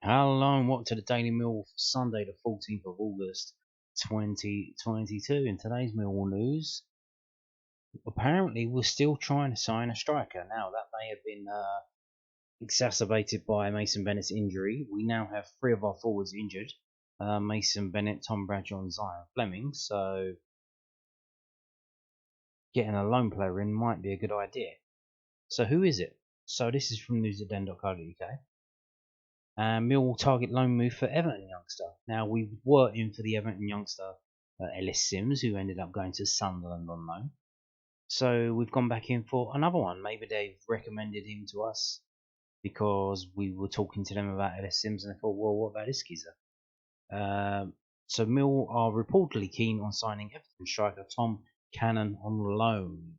Hello and welcome to the Daily Mill for Sunday, the 14th of August 2022. In today's Millwall news, apparently we're still trying to sign a striker. Now, that may have been exacerbated by Mason Bennett's injury. We now have three of our forwards injured: Mason Bennett, Tom Bradshaw, and Zion Fleming. So, getting a lone player in might be a good idea. So, who is it? So, this is from news@den.co.uk. Millwall target loan move for Everton youngster. Now, we were in for the Everton youngster Ellis Sims, who ended up going to Sunderland on loan. So we've gone back in for another one. Maybe they've recommended him to us because we were talking to them about Ellis Sims, and they thought, well, what about this geezer? So Mill are reportedly keen on signing Everton striker Tom Cannon on loan.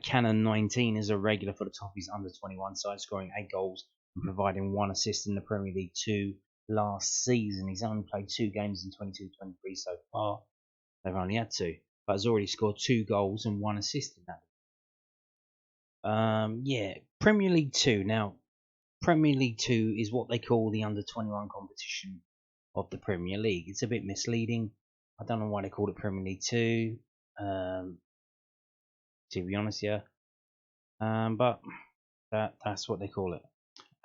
Cannon, 19, is a regular for the Toffees under-21 side, scoring 8 goals and providing 1 assist in the Premier League 2 last season. He's only played 2 games in 22-23 so far. They've only had 2, but has already scored 2 goals and 1 assist in that. Premier League 2. Now, Premier League 2 is what they call the under-21 competition of the Premier League. It's a bit misleading. I don't know why they call it Premier League 2. To be honest, yeah. But that's what they call it.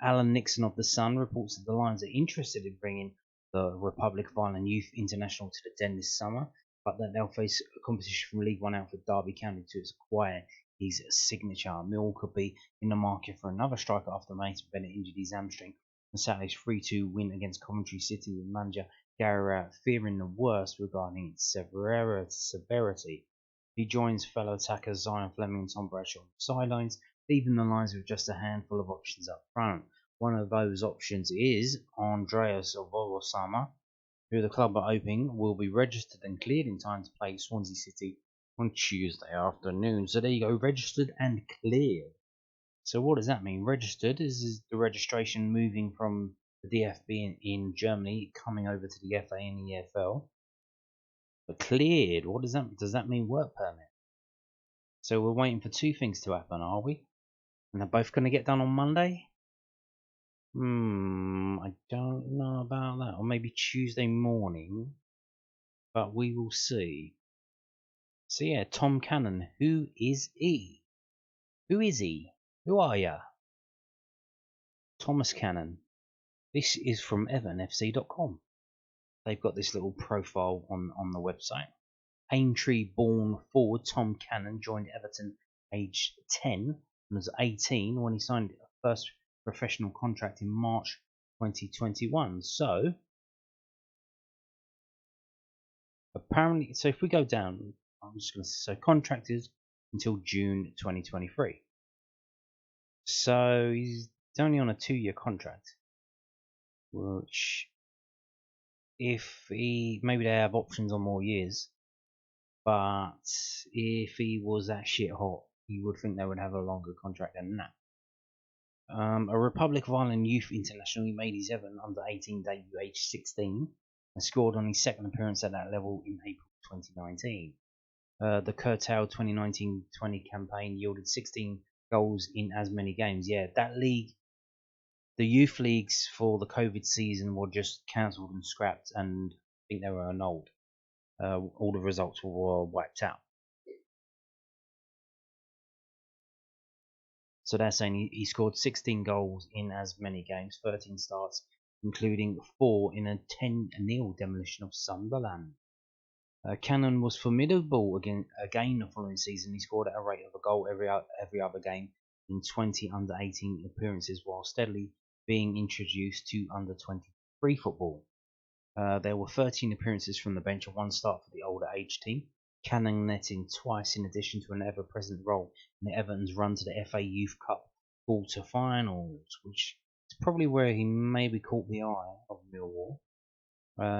Alan Nixon of The Sun reports that the Lions are interested in bringing the Republic of Ireland Youth International to the Den this summer, but that they'll face a competition from League One outfit Derby County to acquire his signature. Mill could be in the market for another striker after Mason Bennett injured his hamstring and Saturday's 3-2 win against Coventry City, with manager Gary Rowett fearing the worst regarding its severity. He joins fellow attackers Zion Fleming and Tom Bradshaw on the sidelines, leaving the Lions with just a handful of options up front. One of those options is Andreas Volosama, who the club are hoping will be registered and cleared in time to play Swansea City on Tuesday afternoon. So there you go, registered and cleared. So what does that mean? Registered is the registration moving from the DFB in Germany, coming over to the FA and the EFL. But cleared, what does that mean? Does that mean work permit? So we're waiting for 2 things to happen, are we? And they're both going to get done on Monday? I don't know about that. Or maybe Tuesday morning. But we will see. So yeah, Tom Cannon. Who is he? Who is he? Who are ya? Thomas Cannon. This is from EvertonFC.com. They've got this little profile on the website. Aintree-born forward Tom Cannon joined Everton aged 10 and was 18 when he signed a first professional contract in March 2021. So, apparently, so if we go down, I'm just going to say contracted until June 2023. So he's only on a 2-year contract, which, if he, maybe they have options on more years, but if he was that shit hot, you would think they would have a longer contract than that. A Republic of Ireland Youth International, he made his Everton under-18 debut age 16 and scored on his second appearance at that level in April 2019. The curtailed 2019-20 campaign yielded 16 goals in as many games. Yeah, that league, the youth leagues for the COVID season were just cancelled and scrapped, and I think they were annulled. All the results were wiped out. So they're saying he scored 16 goals in as many games, 13 starts, including 4 in a 10-0 demolition of Sunderland. Cannon was formidable again the following season. He scored at a rate of a goal every other game in 20 under-18 appearances, while steadily being introduced to under-23 football. There were 13 appearances from the bench and 1 start for the older age team. Cannon netting twice in addition to an ever-present role in the Everton's run to the FA Youth Cup quarter-finals, which is probably where he maybe caught the eye of Millwall.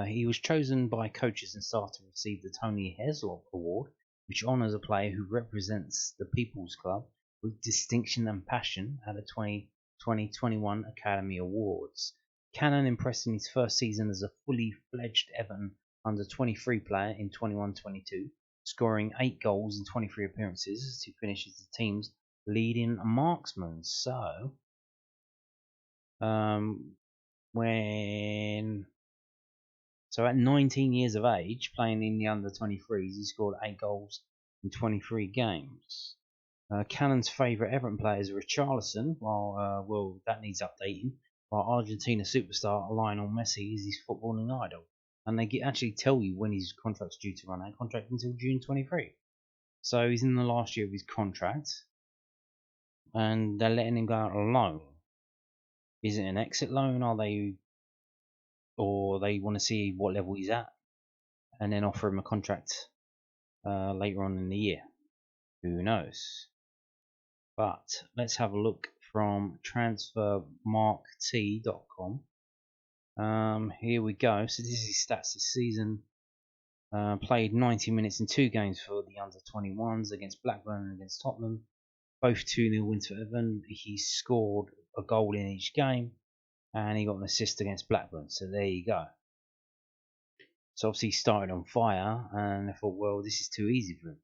He was chosen by coaches and staff to receive the Tony Heslop Award, which honours a player who represents the People's Club with distinction and passion at the 2020-21 Academy Awards. Cannon impressed in his first season as a fully fledged Everton under-23 player in 21-22, scoring 8 goals in 23 appearances to finish as the team's leading marksman. So, So at 19 years of age, playing in the under-23s, he scored 8 goals in 23 games. Cannon's favourite Everton player is Richarlison, while that needs updating. While Argentina superstar Lionel Messi is his footballing idol, and they actually tell you when his contract's due to run out. Contract until June 23. So he's in the last year of his contract, and they're letting him go out on loan. Is it an exit loan? Or they want to see what level he's at, and then offer him a contract later on in the year? Who knows? But let's have a look from transfermarkt.com. Here we go. So this is his stats this season. Played 90 minutes in 2 games for the under-21s against Blackburn and against Tottenham. Both 2-0 wins for Everton. He scored a goal in each game, and he got an assist against Blackburn. So there you go. So obviously he started on fire, and I thought, well, this is too easy for him.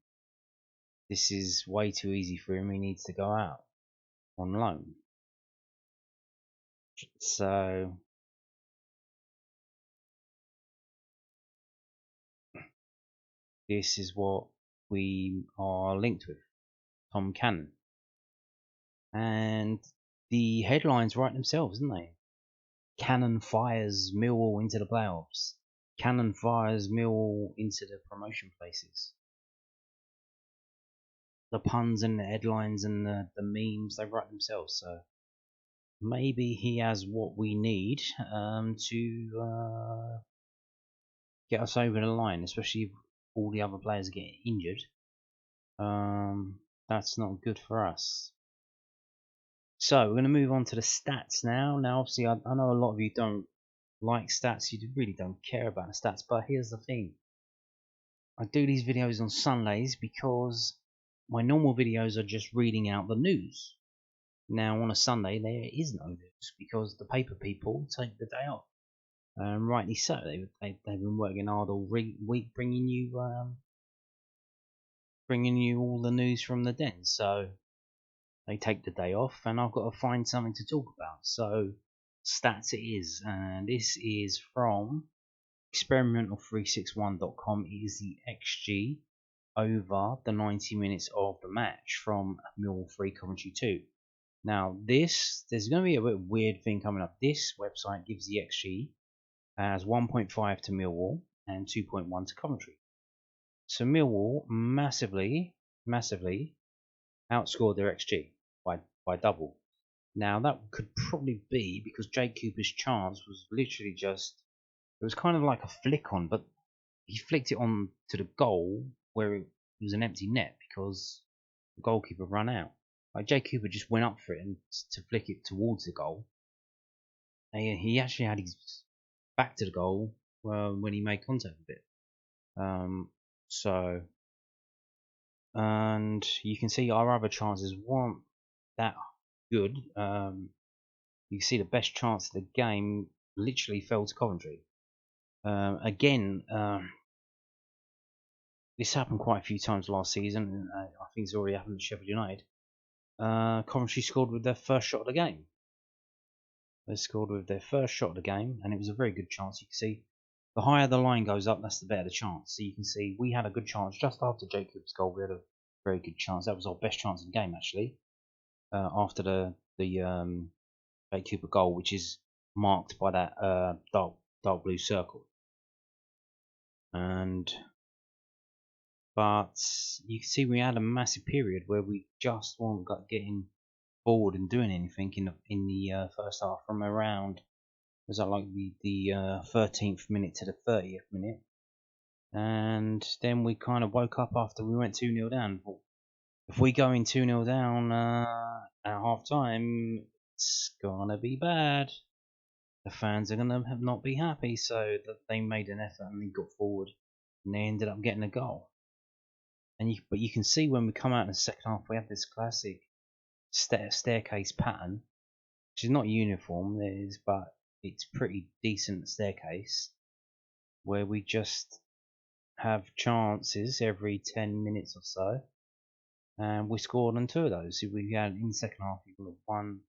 This is way too easy for him. He needs to go out on loan. So this is what we are linked with, Tom Cannon. And the headlines write themselves, don't they? Cannon fires Millwall into the playoffs. Cannon fires Millwall into the promotion places. The puns and the headlines and the memes, they write themselves. So maybe he has what we need to get us over the line, especially if all the other players get injured. That's not good for us. So we're going to move on to the stats now. Now, obviously, I know a lot of you don't like stats. You really don't care about the stats. But here's the thing. I do these videos on Sundays because my normal videos are just reading out the news. Now, on a Sunday, there is no news because the paper people take the day off. Rightly so. They've been working hard all week bringing you all the news from the den. So they take the day off, and I've got to find something to talk about. So stats it is, and this is from experimental361.com. It is the XG over the 90 minutes of the match from Millwall 3 Coventry 2. Now there's going to be a bit weird thing coming up. This website gives the XG as 1.5 to Millwall and 2.1 to Coventry. So Millwall massively outscored their XG by double. Now that could probably be because Jake Cooper's chance was literally it was kind of like a flick on, but he flicked it on to the goal where it was an empty net because the goalkeeper ran out. Like Jake Cooper just went up for it and to flick it towards the goal. And he actually had his back to the goal when he made contact with it. And you can see our other chances weren't that good. You can see the best chance of the game literally fell to Coventry. Again, this happened quite a few times last season. I think it's already happened at Sheffield United. Coventry scored with their first shot of the game. They scored with their first shot of the game, and it was a very good chance. You can see the higher the line goes up, that's the better the chance. So you can see we had a good chance just after Jacob's goal. We had a very good chance. That was our best chance of the game, actually. After the Jake Cooper goal, which is marked by that dark blue circle. But you can see we had a massive period where we just weren't getting forward and doing anything in the first half from around, was that like the 13th minute to the 30th minute, and then we kind of woke up after we went 2-0 down. If we go in 2-0 down at half time, it's gonna be bad. The fans are gonna not be happy, so that they made an effort and they got forward and they ended up getting a goal. But you can see when we come out in the second half, we have this classic staircase pattern, which is not uniform, but it's pretty decent staircase, where we just have chances every 10 minutes or so, and we scored on 2 of those. So we had in the second half, we got 1,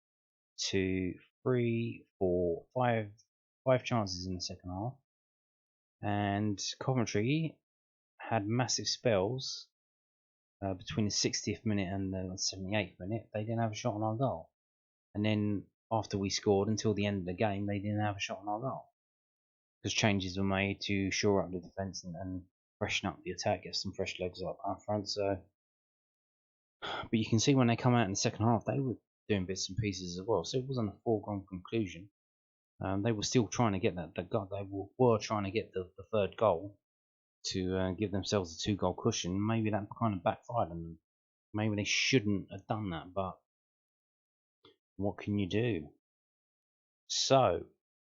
2, 3, 4, 5, 5 chances in the second half, and Coventry had massive spells between the 60th minute and the 78th minute. They didn't have a shot on our goal, and then after we scored until the end of the game, they didn't have a shot on our goal because changes were made to shore up the defence and freshen up the attack, get some fresh legs up front. So, but you can see when they come out in the second half, they were doing bits and pieces as well. So it wasn't a foregone conclusion. They were still trying to get that. They were trying to get the third goal to give themselves a 2-goal cushion. Maybe that kind of backfired on them. Maybe they shouldn't have done that, but what can you do? So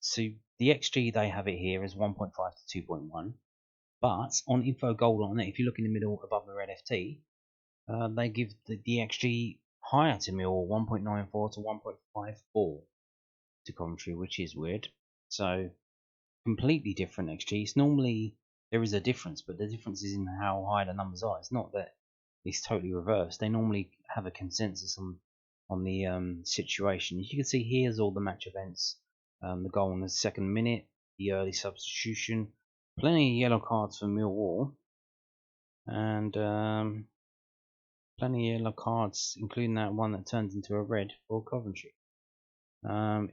the XG, they have it here as 1.5 to 2.1, but on info.goal.net, if you look in the middle above the red FT, they give the XG higher to Millwall, 1.94 to 1.54 to Coventry, which is weird. So completely different XG. It's normally there is a difference, but the difference is in how high the numbers are. It's not that it's totally reversed. They normally have a consensus on the situation. As you can see, here's all the match events. The goal in the 2nd minute, the early substitution, plenty of yellow cards for Millwall, and plenty of yellow cards, including that one that turns into a red for Coventry.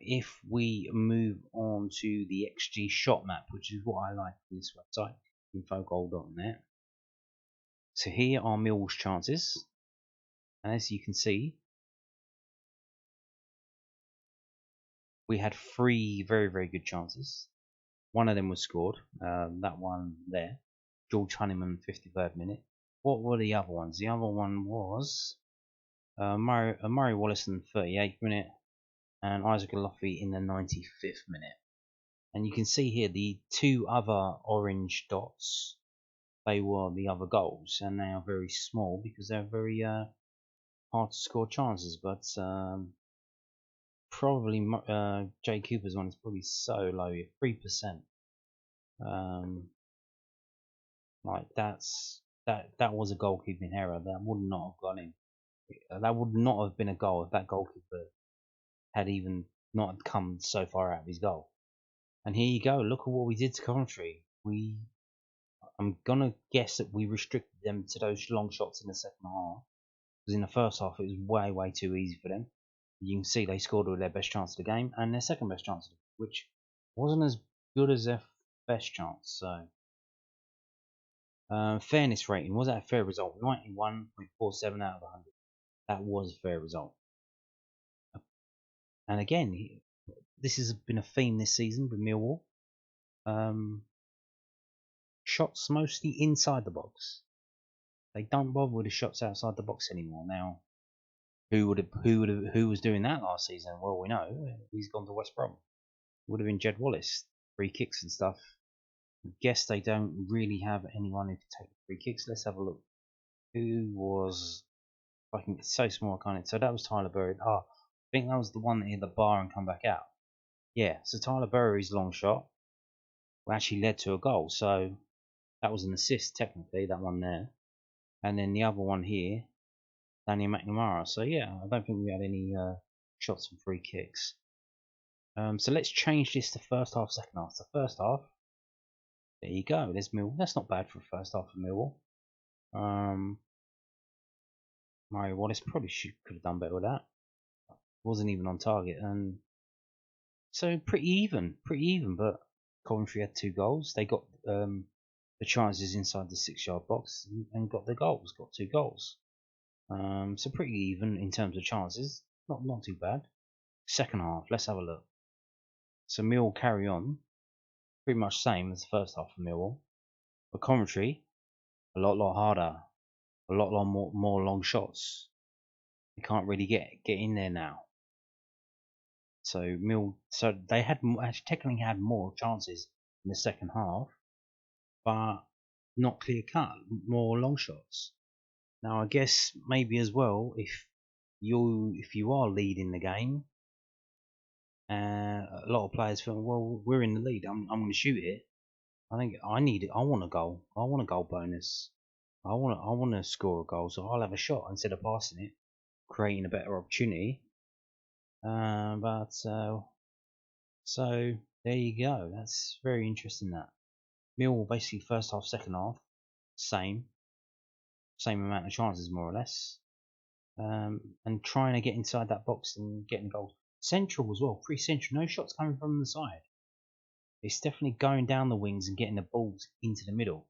If we move on to the XG shot map, which is what I like from this website, info.goal.net. So here are Millwall's chances. As you can see, we had 3 very, very good chances. One of them was scored. That one there. George Honeyman, 53rd minute. What were the other ones? The other one was Murray Wallace in the 38th minute and Isaac Alofi in the 95th minute. And you can see here the 2 other orange dots. They were the other goals, and they are very small because they're very hard to score chances. But probably Jay Cooper's one is probably so low, 3%. Like that was a goalkeeping error. That would not have gone in. That would not have been a goal if that goalkeeper had even not come so far out of his goal. And here you go. Look at what we did to Coventry. I'm gonna guess that we restricted them to those long shots in the second half. Because in the first half it was way too easy for them. You can see they scored with their best chance of the game and their second best chance, which wasn't as good as their best chance. So fairness rating, was that a fair result? 91.47 out of 100. That was a fair result. And again, this has been a theme this season with Millwall. Shots mostly inside the box. They don't bother with the shots outside the box anymore. Now, who was doing that last season? Well, we know he's gone to West Brom. Would have been Jed Wallace, free kicks and stuff. I guess they don't really have anyone who can take the free kicks. Let's have a look. Who was? I can get so small, I can't. So that was Tyler Burry. I think that was the one that hit the bar and come back out. Yeah. So Tyler Burry's long shot actually led to a goal. So that was an assist technically. That one there, and then the other one here, Daniel McNamara. So yeah, I don't think we had any shots from free kicks. So let's change this to first half, second half. So first half, there you go. There's Millwall. That's not bad for a first half of Millwall. Murray Wallace probably could have done better with that. Wasn't even on target, and so pretty even. But Coventry had 2 goals. They got the chances inside the 6-yard box and got the goals. Got 2 goals. So pretty even in terms of chances. Not too bad. Second half, let's have a look. So Millwall carry on, pretty much same as the first half of Millwall. But Coventry, a lot harder, a lot more long shots. They can't really get in there now. So they had actually technically had more chances in the second half, but not clear cut, more long shots. Now I guess maybe as well if you are leading the game. A lot of players feel, well, we're in the lead. I'm going to shoot it. I think I need it. I want a goal. I want a goal bonus. I want to score a goal, so I'll have a shot instead of passing it, creating a better opportunity. So There you go. That's very interesting. That Millwall basically first half, second half, same amount of chances more or less, and trying to get inside that box and getting goals. Central as well, pretty central. No shots coming from the side. It's definitely going down the wings and getting the balls into the middle.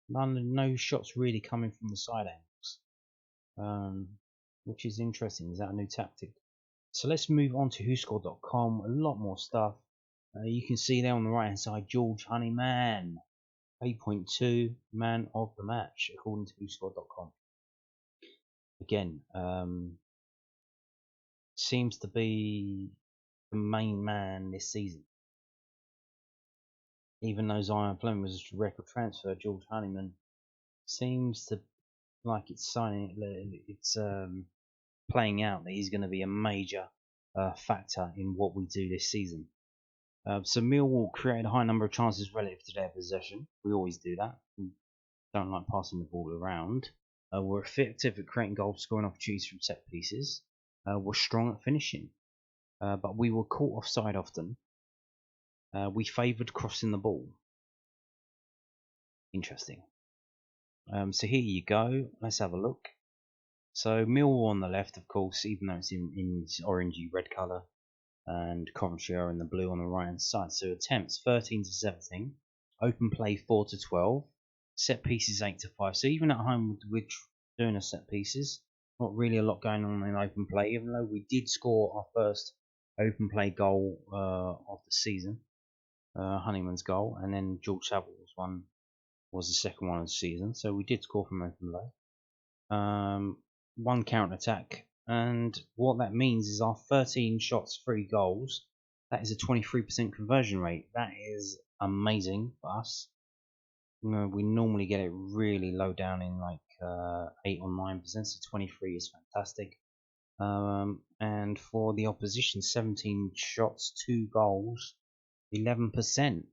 No shots really coming from the side angles, which is interesting. Is that a new tactic? So let's move on to whoscored.com. A lot more stuff. You can see there on the right hand side, George Honeyman, 8.2 man of the match according to whoscored.com. Again, seems to be the main man this season. Even though Zion Flynn was a record transfer, George Honeyman seems to like it's playing out that he's going to be a major factor in what we do this season. So Millwall created a high number of chances relative to their possession. We always do that. We don't like passing the ball around. We're effective at creating goal scoring opportunities from set pieces. We're strong at finishing, but we were caught offside often. We favoured crossing the ball. Interesting. So here you go. Let's have a look. So Millwall on the left, of course, even though it's in orangey red colour, and Coventry are in the blue on the right hand side. So attempts 13 to 17, open play 4 to 12, set pieces 8 to 5. So even at home we're doing a set pieces. Not really a lot going on in open play, even though we did score our first open play goal of the season, Honeyman's goal, and then George Savile's one was the second one of the season. So we did score from open play. One counter attack, and what that means is our 13 shots, 3 goals. That is a 23% conversion rate. That is amazing for us. You know, we normally get it really low down in like 8 or 9%, so 23 is fantastic. And for the opposition, 17 shots, 2 goals, 11%.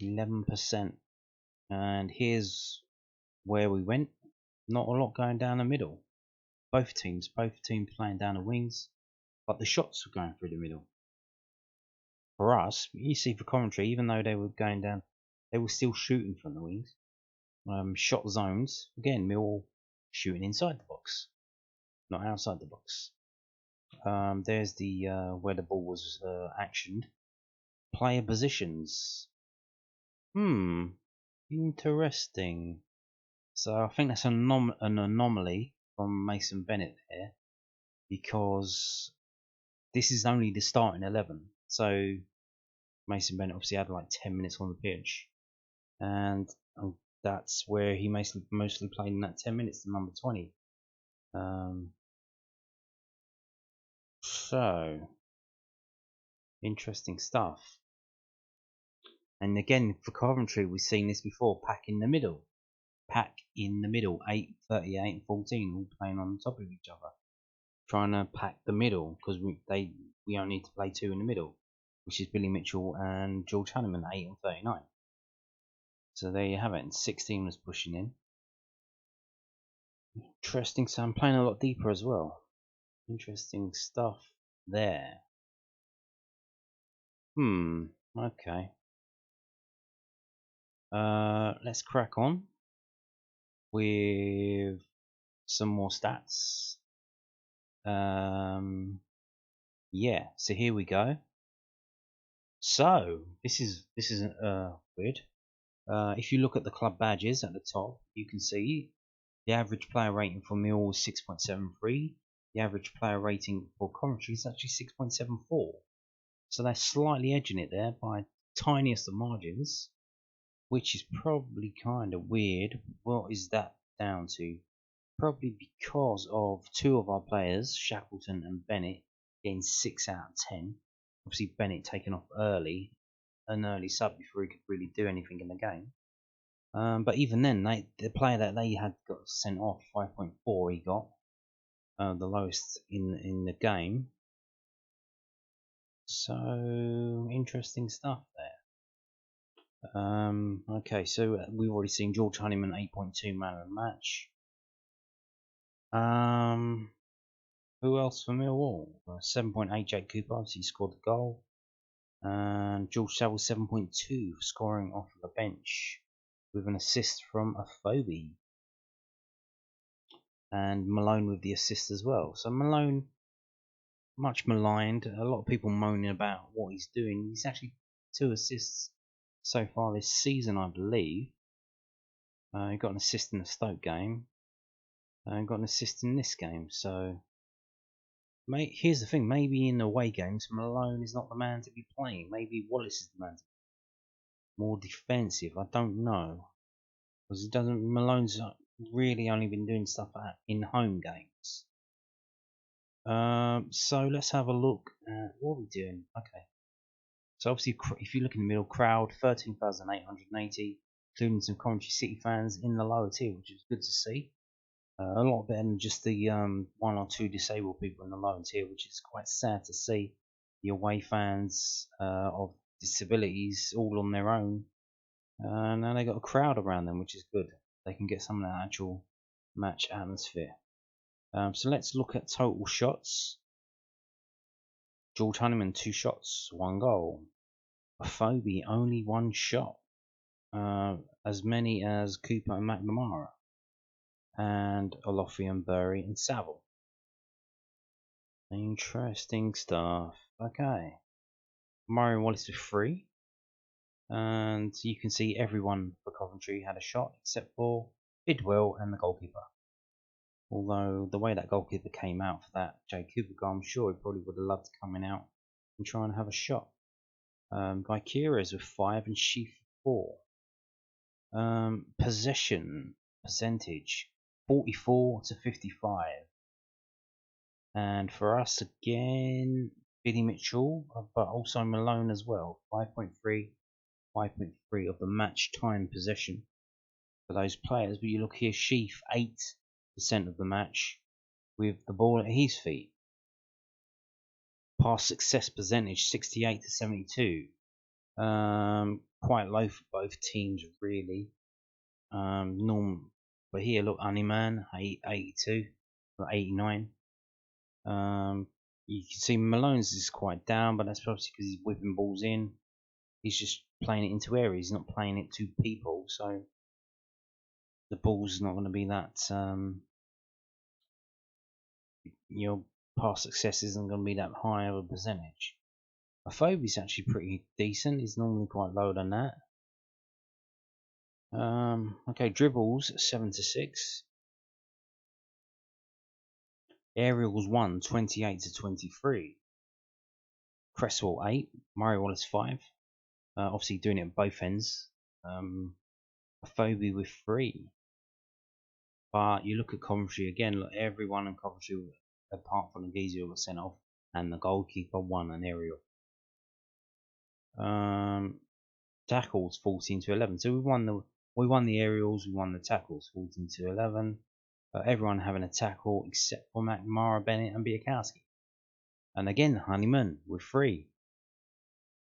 11%. And here's where we went. Not a lot going down the middle. Both teams playing down the wings, but the shots were going through the middle. For us, you see for Coventry, even though they were going down, they were still shooting from the wings. Shot zones, again, Millwall shooting inside the box, not outside the box. There's the where the ball was actioned. Player positions. Interesting. So I think that's an anomaly from Mason Bennett here, because this is only the starting 11. So Mason Bennett obviously had like 10 minutes on the pitch, and that's where he mostly played in that 10 minutes, the number 20. So interesting stuff. And again, for Coventry, we've seen this before. Pack in the middle, 8, 38, and 14, all playing on top of each other, trying to pack the middle, because we only need to play 2 in the middle, which is Billy Mitchell and George Honeyman, 8 and 39. So there you have it. And 16 was pushing in. Interesting. So I'm playing a lot deeper as well. Interesting stuff there. Okay. Let's crack on with some more stats. Yeah. So here we go. So this is weird. If you look at the club badges at the top, you can see the average player rating for Millwall is 6.73. The average player rating for Coventry is actually 6.74. So they're slightly edging it there by tiniest of margins, which is probably kind of weird. What is that down to? Probably because of 2 of our players, Shackleton and Bennett, getting 6 out of 10. Obviously Bennett taken off early, an early sub before he could really do anything in the game. But even then, the player that they had got sent off, 5.4 he got, the lowest in the game. So interesting stuff there. Okay, so we've already seen George Honeyman, 8.2 man of the match. Who else for Millwall? 7.8 Jake Cooper, obviously scored the goal. And George Saville 7.2 scoring off the bench with an assist from a Phobie. And Malone with the assist as well. So Malone, much maligned. A lot of people moaning about what he's doing. He's actually 2 assists so far this season, I believe. He got an assist in the Stoke game. Got an assist in this game. So, here's the thing. Maybe in away games, Malone is not the man to be playing. Maybe Wallace is the man to be more defensive. I don't know. Because Malone's really only been doing stuff in home games. So let's have a look at what we're doing. Okay. So obviously, if you look in the middle, crowd 13,880, including some Coventry City fans in the lower tier, which is good to see. A lot better than just the 1 or 2 disabled people in the lower tier, which is quite sad to see. The away fans of disabilities all on their own. Now they got a crowd around them, which is good. They can get some of that actual match atmosphere. So let's look at total shots. George Honeyman 2 shots, 1 goal. Phobie only 1 shot. As many as Cooper and McNamara. And Oloffe, Bury and Saville. Interesting stuff. Okay. Mario Wallace with 3. And you can see everyone for Coventry had a shot except for Bidwell and the goalkeeper. Although the way that goalkeeper came out for that Jay Cooper goal, I'm sure he probably would have loved coming out and try and have a shot. Guy Kira's with 5 and Sheaf 4. Possession percentage 44 to 55. And for us again, Billy Mitchell, but also Malone as well. 5.3 of the match time possession for those players. But you look here, Sheaf 8% of the match with the ball at his feet. Pass success percentage 68 to 72. Quite low for both teams really. But here look, Honeyman 82 or 89. You can see Malone's is quite down, but that's probably because he's whipping balls in. He's just playing it into areas, he's not playing it to people, so the ball's not going to be that. Your pass success isn't going to be that high of a percentage. Phobie's actually pretty decent. He's normally quite lower than that. Okay, dribbles 7 to 6. Aerials 1, 28 to 23. Cresswell 8. Mario Wallace 5. Obviously doing it at both ends. Phobie with 3. But you look at Coventry again. Look, everyone in Coventry, apart from the geezer who got sent off, and the goalkeeper won an aerial. Tackles 14 to 11. So we won the aerials. We won the tackles 14 to 11. Everyone having a tackle except for McNamara, Bennett, and Biakowski. And again, Honeyman with 3,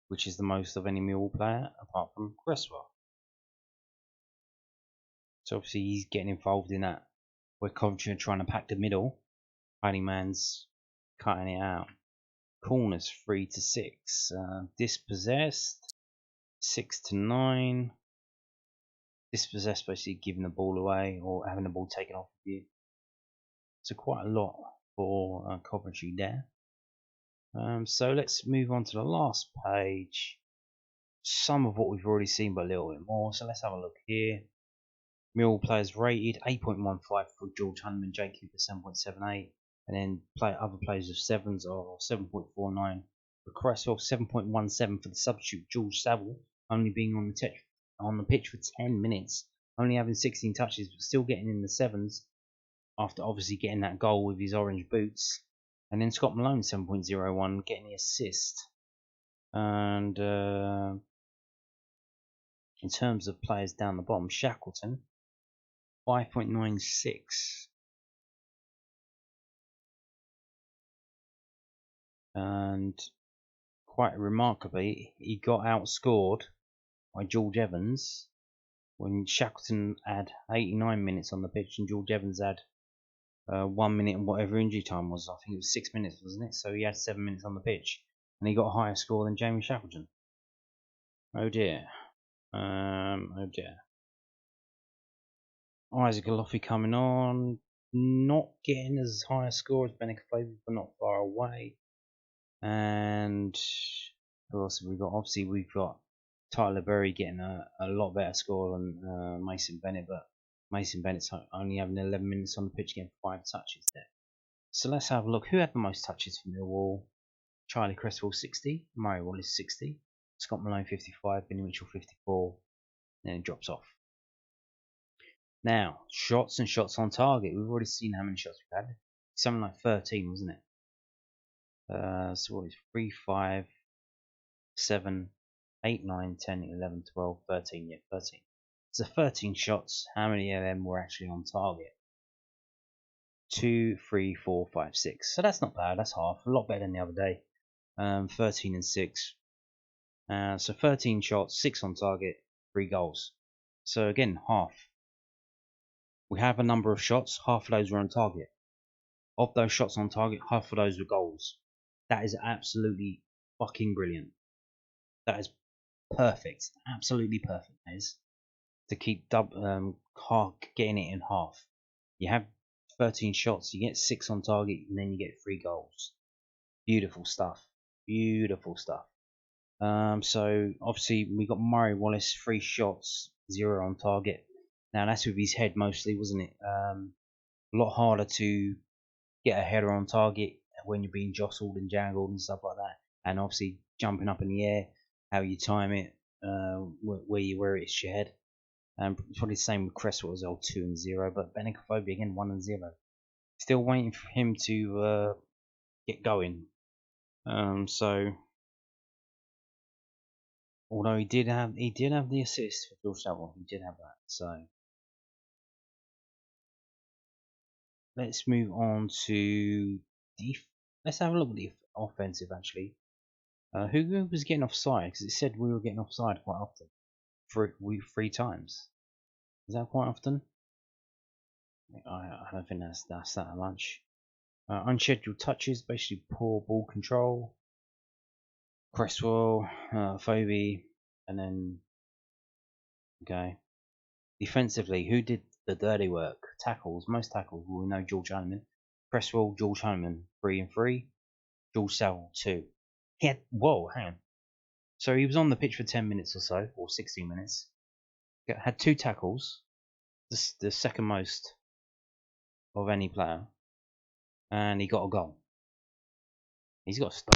which is the most of any Millwall player apart from Cresswell. So obviously he's getting involved in that. Where Coventry are trying to pack the middle, Honeyman's cutting it out. Corners 3 to 6. Dispossessed 6 to 9. Dispossessed basically giving the ball away or having the ball taken off of you. So quite a lot for Coventry there. So let's move on to the last page. Some of what we've already seen, but a little bit more. So let's have a look here. Millwall players rated 8.15 for George Honeyman, Jake Cooper 7.78, and then other players of 7s are 7.49 for Cresswell, 7.17 for the substitute George Saville, only being on the pitch for 10 minutes, only having 16 touches, but still getting in the 7s after obviously getting that goal with his orange boots. And then Scott Malone 7.01 getting the assist. And in terms of players down the bottom, Shackleton 5.96. And quite remarkably, he got outscored by George Evans when Shackleton had 89 minutes on the pitch and George Evans had 1 minute and whatever injury time was. I think it was 6 minutes, wasn't it? So he had 7 minutes on the pitch, and he got a higher score than Jamie Shackleton. Oh dear. Oh dear. Isaac Alofi coming on, not getting as high a score as Benik Fobi, but not far away. And who else have we got? Obviously, we've got Tyler Berry getting a lot better score than Mason Bennett, but Mason Bennett's only having 11 minutes on the pitch, getting 5 touches there. So let's have a look. Who had the most touches for Millwall? Charlie Cresswell 60, Murray Wallace 60, Scott Malone 55, Benny Mitchell 54, then it drops off. Now, shots and shots on target. We've already seen how many shots we've had. Something like 13, wasn't it? So what is 3, 5, 7, 8, 9, 10, 11, 12, 13. Yeah, 13. So 13 shots. How many of them were actually on target? 2, 3, 4, 5, 6. So that's not bad. That's half. A lot better than the other day. 13 and 6. So 13 shots, 6 on target, 3 goals. So again, half. We have a number of shots. Half of those were on target. Of those shots on target, half of those were goals. That is absolutely fucking brilliant. That is perfect. Absolutely perfect, that is. To keep getting it in half. You have 13 shots, you get 6 on target, and then you get 3 goals. Beautiful stuff. Beautiful stuff. So obviously we got Murray Wallace, 3 shots, 0 on target. Now that's with his head mostly, wasn't it? A lot harder to get a header on target when you're being jostled and jangled and stuff like that. And obviously jumping up in the air, how you time it, where it's your head. Probably the same with Cresswell as well, 2 and 0. But Benicophobe again, 1 and 0. Still waiting for him to get going. So although he did have the assist for George Savile, he did have that. So let's move on to let's have a look at the offensive actually. Who was getting offside? Because it said we were getting offside quite often. 3 times. Is that quite often? I don't think that's that much. Unscheduled touches, basically poor ball control. Cresswell, Phoebe, and then okay. Defensively, who did the dirty work? Tackles, most tackles. Well, we know George Honeman. Cresswell, George Honeman, 3 and 3. George Savile, 2. He had hang on. So he was on the pitch for 10 minutes or so, or 16 minutes. Had 2 tackles, the second most of any player, and he got a goal. He's got to stop.